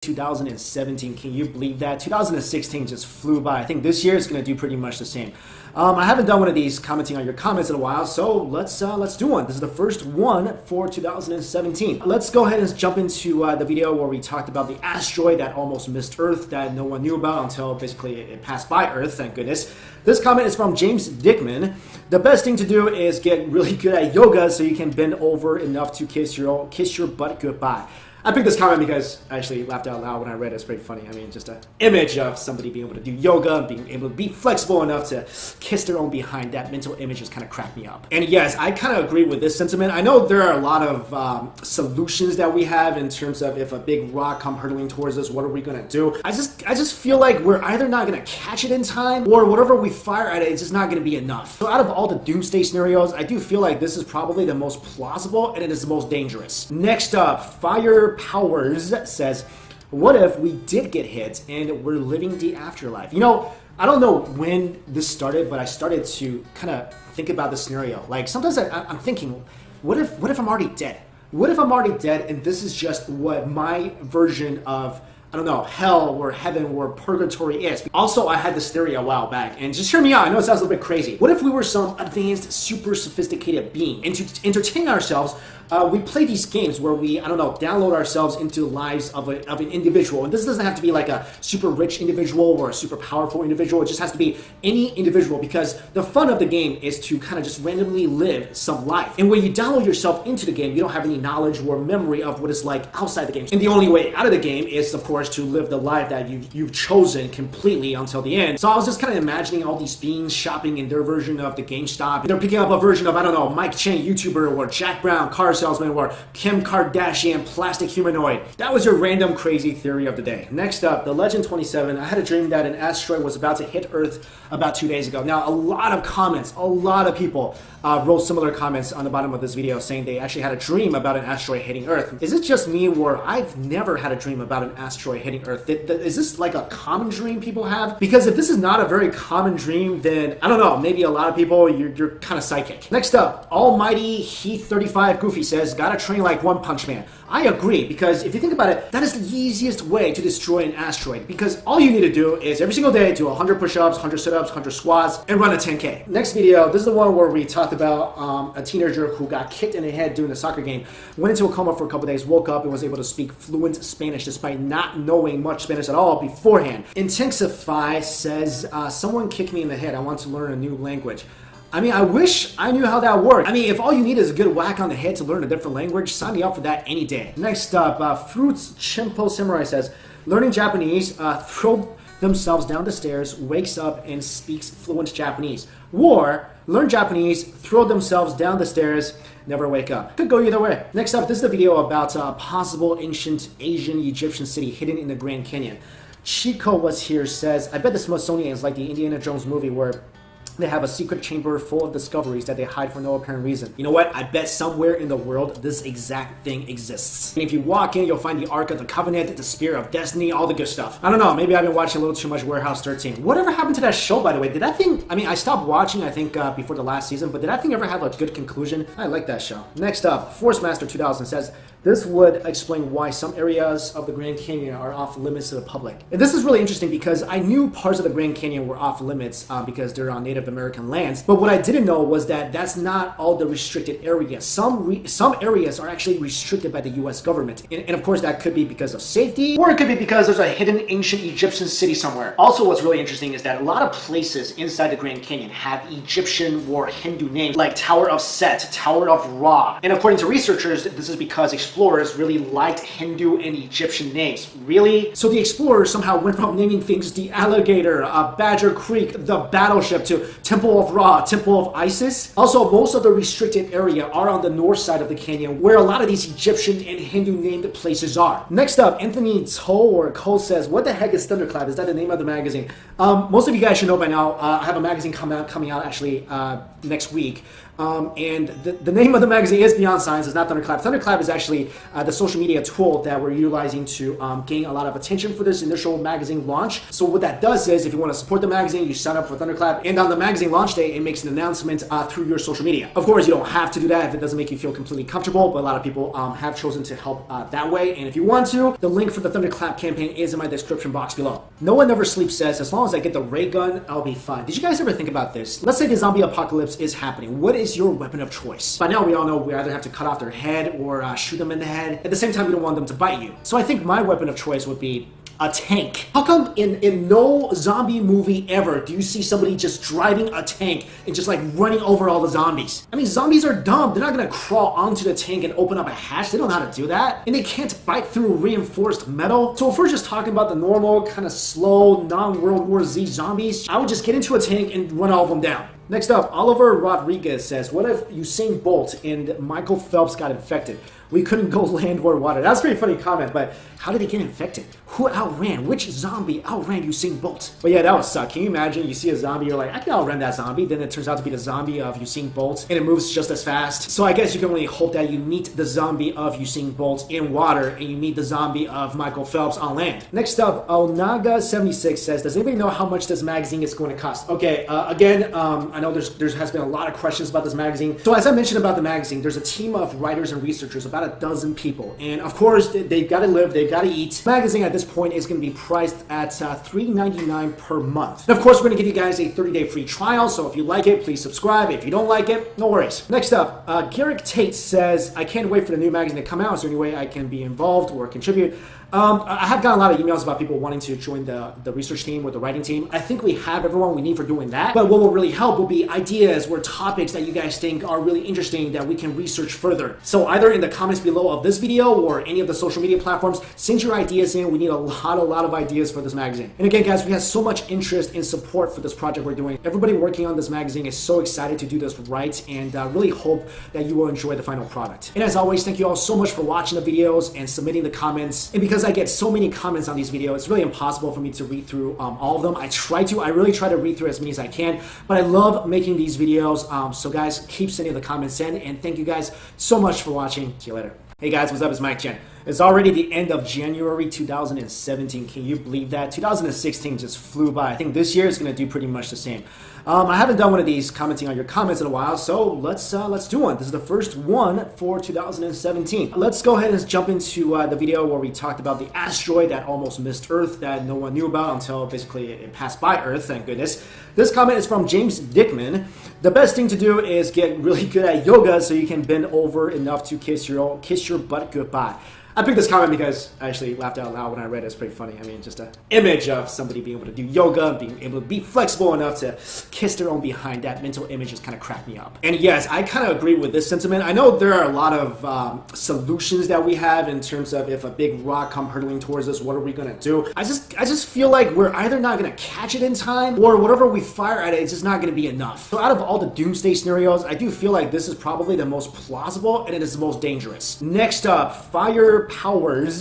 2017. Can you believe that? 2016 just flew by. I think this year is going to do pretty much the same. I haven't done one of these commenting on your comments in a while, so let's do one. This is the first one for 2017. Let's go ahead and jump into the video where we talked about the asteroid that almost missed Earth that no one knew about until basically it passed by Earth, thank goodness. This comment is from James Dickman. The best thing to do is get really good at yoga so you can bend over enough to kiss your butt goodbye. I picked this comment because I actually laughed out loud when I read it. It's pretty funny. I mean, just an image of somebody being able to do yoga, being able to be flexible enough to kiss their own behind. That mental image just kind of cracked me up. And yes, I kind of agree with this sentiment. I know there are a lot of solutions that we have in terms of if a big rock come hurtling towards us, what are we going to do? I just feel like we're either not going to catch it in time or whatever we fire at it is just not going to be enough. So out of all the doomsday scenarios, I do feel like this is probably the most plausible and it is the most dangerous. Next up, Fire Powers says, what if we did get hit and we're living the afterlife? You know, I don't know when this started, but I started to kind of think about the scenario. Like sometimes I'm thinking, what if I'm already dead? What if I'm already dead and this is just what my version of, I don't know, hell or heaven or purgatory is? Also, I had this theory a while back, and just hear me out, I know it sounds a little bit crazy. What if we were some advanced, super sophisticated being, and to entertain ourselves, we play these games where we, I don't know, download ourselves into the lives of an individual. And this doesn't have to be like a super rich individual or a super powerful individual. It just has to be any individual, because the fun of the game is to kind of just randomly live some life. And when you download yourself into the game, you don't have any knowledge or memory of what it's like outside the game. And the only way out of the game is, of course, to live the life that you've chosen completely until the end. So I was just kind of imagining all these beings shopping in their version of the GameStop. They're picking up a version of, I don't know, Mike Chang, YouTuber, or Jack Brown, car salesman, or Kim Kardashian, plastic humanoid. That was your random crazy theory of the day. Next up, the Legend 27. I had a dream that an asteroid was about to hit Earth about 2 days ago. Now, a lot of people wrote similar comments on the bottom of this video saying they actually had a dream about an asteroid hitting Earth. Is it just me, or I've never had a dream about an asteroid hitting Earth? Is this like a common dream people have? Because if this is not a very common dream, then I don't know, maybe a lot of people, you're kind of psychic. Next up, Almighty Heath 35 Goofy says, gotta train like One Punch Man. I agree, because if you think about it, that is the easiest way to destroy an asteroid, because all you need to do is every single day do 100 push-ups, 100 sit-ups, 100 squats, and run a 10K. Next video, this is the one where we talked about a teenager who got kicked in the head during a soccer game, went into a coma for a couple days, woke up and was able to speak fluent Spanish despite not knowing much Spanish at all beforehand. Intensify says, someone kicked me in the head. I want to learn a new language. I mean, I wish I knew how that worked. I mean, if all you need is a good whack on the head to learn a different language, sign me up for that any day. Next up, Fruits Chimpo Samurai says, learning Japanese, throw themselves down the stairs, wakes up and speaks fluent Japanese. Or learn Japanese, throw themselves down the stairs, never wake up. Could go either way. Next up, this is a video about a possible ancient Asian Egyptian city hidden in the Grand Canyon. Chico was here says, I bet the Smithsonian is like the Indiana Jones movie where they have a secret chamber full of discoveries that they hide for no apparent reason. You know what? I bet somewhere in the world this exact thing exists. And if you walk in, you'll find the Ark of the Covenant, the Spear of Destiny, all the good stuff. I don't know, maybe I've been watching a little too much Warehouse 13. Whatever happened to that show, by the way? Did that thing, I mean, I stopped watching, I think, before the last season, but did that thing ever have a good conclusion? I like that show. Next up, Force Master 2000 says, this would explain why some areas of the Grand Canyon are off limits to the public. And this is really interesting because I knew parts of the Grand Canyon were off limits because they're on Native American lands. But what I didn't know was that that's not all the restricted areas. Some areas are actually restricted by the US government. And of course that could be because of safety, or it could be because there's a hidden ancient Egyptian city somewhere. Also, what's really interesting is that a lot of places inside the Grand Canyon have Egyptian or Hindu names like Tower of Set, Tower of Ra. And according to researchers, this is because explorers really liked Hindu and Egyptian names. Really? So the explorers somehow went from naming things the Alligator, Badger Creek, the Battleship, to Temple of Ra, Temple of Isis. Also, most of the restricted area are on the north side of the canyon, where a lot of these Egyptian and Hindu named places are. Next up, Anthony Cole says, what the heck is Thunderclap? Is that the name of the magazine? Most of you guys should know by now, I have a magazine coming out actually next week. And the name of the magazine is Beyond Science. It's not Thunderclap. Thunderclap is actually the social media tool that we're utilizing to gain a lot of attention for this initial magazine launch. So what that does is, if you want to support the magazine, you sign up for Thunderclap, and on the magazine launch day, it makes an announcement through your social media. Of course, you don't have to do that if it doesn't make you feel completely comfortable, but a lot of people have chosen to help that way. And if you want to, the link for the Thunderclap campaign is in my description box below. No One Never Sleeps says, as long as I get the ray gun, I'll be fine. Did you guys ever think about this? Let's say the zombie apocalypse is happening. What is your weapon of choice? By now, we all know we either have to cut off their head or shoot them in the head. At the same time, we don't want them to bite you. So I think my weapon of choice would be a tank. How come in no zombie movie ever do you see somebody just driving a tank and just like running over all the zombies? I mean, zombies are dumb. They're not gonna crawl onto the tank and open up a hatch. They don't know how to do that. And they can't bite through reinforced metal. So if we're just talking about the normal, kind of slow, non-World War Z zombies, I would just get into a tank and run all of them down. Next up, Oliver Rodriguez says, what if Usain Bolt and Michael Phelps got infected? We couldn't go land or water. That's a pretty funny comment, but how did he get infected? Who outran? Which zombie outran Usain Bolt? But yeah, that would suck. Can you imagine? You see a zombie, you're like, I can outrun that zombie. Then it turns out to be the zombie of Usain Bolt, and it moves just as fast. So I guess you can only hope that you meet the zombie of Usain Bolt in water, and you meet the zombie of Michael Phelps on land. Next up, Onaga76 says, does anybody know how much this magazine is going to cost? Okay, again, I know there has been a lot of questions about this magazine. So as I mentioned about the magazine, there's a team of writers and researchers, about a dozen people. And of course, they've got to live, they've got to eat. The magazine at this point is going to be priced at $3.99 per month. And of course, we're going to give you guys a 30-day free trial. So if you like it, please subscribe. If you don't like it, no worries. Next up, Garrick Tate says, I can't wait for the new magazine to come out. Is there any way I can be involved or contribute? I have gotten a lot of emails about people wanting to join the research team or the writing team. I think we have everyone we need for doing that. But what will really help will be ideas or topics that you guys think are really interesting that we can research further. So either in the comments below of this video or any of the social media platforms, send your ideas in. We need a lot of ideas for this magazine. And again, guys, we have so much interest and support for this project we're doing. Everybody working on this magazine is so excited to do this right, and really hope that you will enjoy the final product. And as always, thank you all so much for watching the videos and submitting the comments. And because I get so many comments on these videos, it's really impossible for me to read through all of them. I really try to read through as many as I can, but I love making these videos. So guys, keep sending the comments in, and thank you guys so much for watching. See you later. Hey guys, what's up? It's Mike Chen. It's already the end of January 2017. Can you believe that? 2016 just flew by. I think this year is going to do pretty much the same. I haven't done one of these commenting on your comments in a while, so let's do one. This is the first one for 2017. Let's go ahead and jump into the video where we talked about the asteroid that almost missed Earth that no one knew about until basically it passed by Earth, thank goodness. This comment is from James Dickman. The best thing to do is get really good at yoga so you can bend over enough to kiss your butt goodbye. I picked this comment because I actually laughed out loud when I read it. It's pretty funny. I mean, just an image of somebody being able to do yoga, being able to be flexible enough to kiss their own behind. That mental image just kind of cracked me up. And yes, I kind of agree with this sentiment. I know there are a lot of solutions that we have in terms of if a big rock come hurtling towards us, what are we going to do? I just feel like we're either not going to catch it in time, or whatever we fire at it, it's just not going to be enough. So out of all the doomsday scenarios, I do feel like this is probably the most plausible, and it is the most dangerous. Next up, fire powers